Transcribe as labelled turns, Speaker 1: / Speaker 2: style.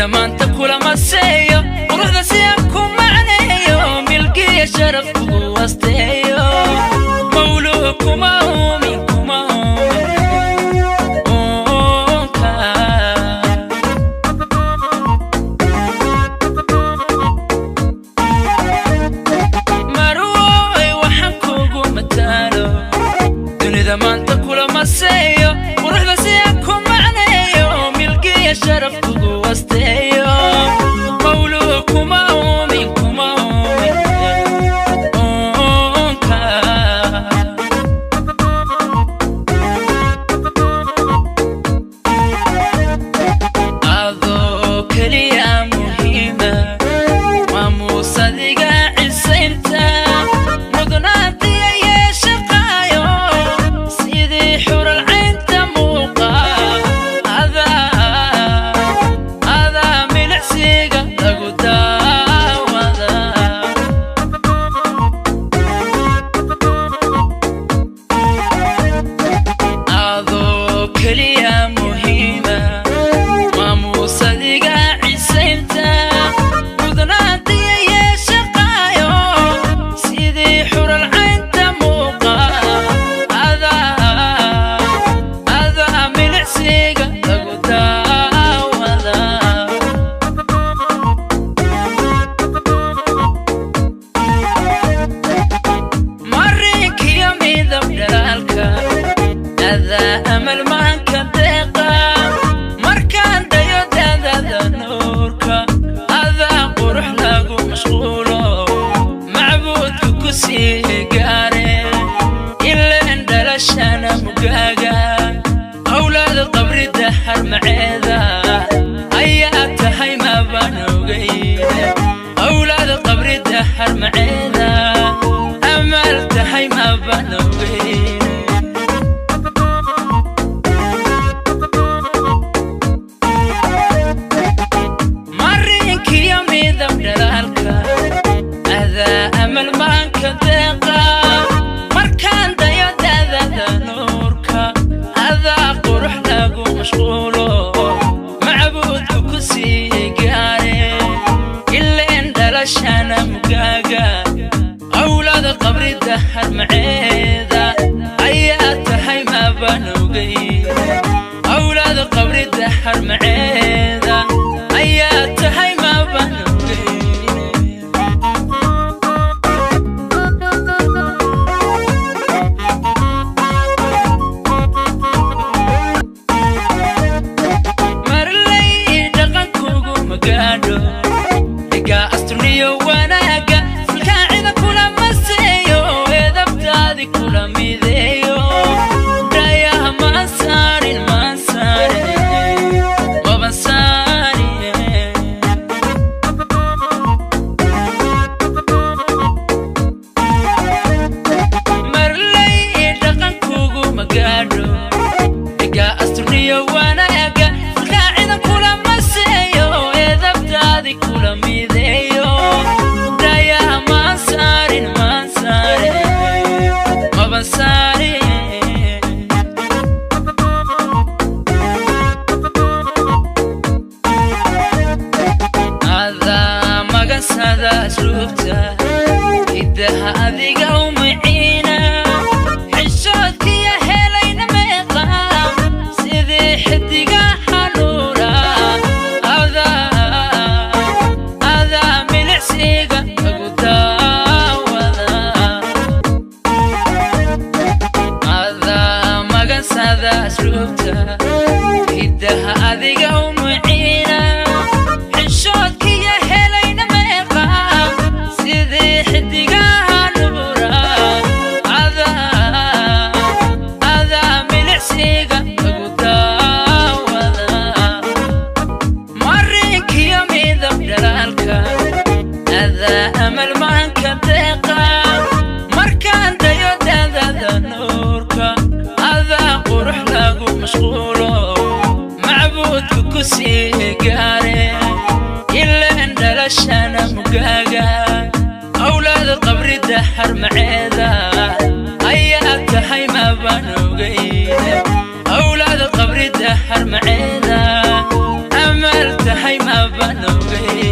Speaker 1: dunida maanta kulama seeyo quruxda si aan ku macneeyo milkiya sharaf kugu wasteeyo mawluu kuma uumin uunka marwooy waxaan kugu mataalo dunida maanta kulama seeyo quruxda si aan ku macneeyo milkiya sharaf kugu wasteeyo mawluu kuma uumin uunka adoo keliya muhiima maamuusadiga cisaynta mudnaantiya yeeshaqaayo sidii xural caynta muuqa adaa milicsiga lagu daawada adoo keliya muhiima maamuusadiga cisaynta mudnaantiya yeeshaqaayo sidii xural caynta muuqa adaa milicsiga lagu daawada marinkiyo midab dhalaalka adaa amal maanka deeqa markaan dayo daadada nuurka adaa qurux lagu mashquulo macbuudka ku sii gaare ileen dhalashana mugaaga awlaada qabrida harmaceeda ayaa tahay mabaan ogeyn awlaada qabrida harmaceeda amaal tahay mabaan ogeyn marinkiyo midab dhalaalka adaa amal maanka deeqa markaan dayo daadada nuurka adaa qurux lagu mashquulo macbuudka ku sii gaare ileen dhalashana mugaaga awlaada qabrida harmaceeda ayaa tahay mabaan ogeyn awlaada qabrida harmaceeda ayaa tahay mabaan ogeyn marley dhaqankugu magaadho dhigaa asturniyo wanaaga filkaacida kulama seeyo eedabtaadi kula mideeyo dhayaha maan saarin maban saarin marley dhaqankugu magaadho dhigaa asturniyo wanaaga filkaacida kulama seeyo eedabtaadi kula mideeyo dhayaha maan saarin maban saarin adaa magansada asluubta idaha adiga u maciina xishoodkiya helayna meeqa sidii xidiga hanuura adaa milicsiga lagu daawada adaa magansada asluubta idaha adiga u maciina xishoodkiya helayna meeqa sidii xidiga hanuura adaa milicsiga lagu daawada marinkiyo midab dhalaalka adaa amal maanka deeqa markaan dayo daadada nuurka adaa qurux lagu mashquulo macbuudka ku sii gaare ileen dhalashana mugaaga awlaada qabrida harmaceeda ayaa tahay mabaan ogeyn awlaada qabrida harmaceeda amaal tahay mabaan نوغي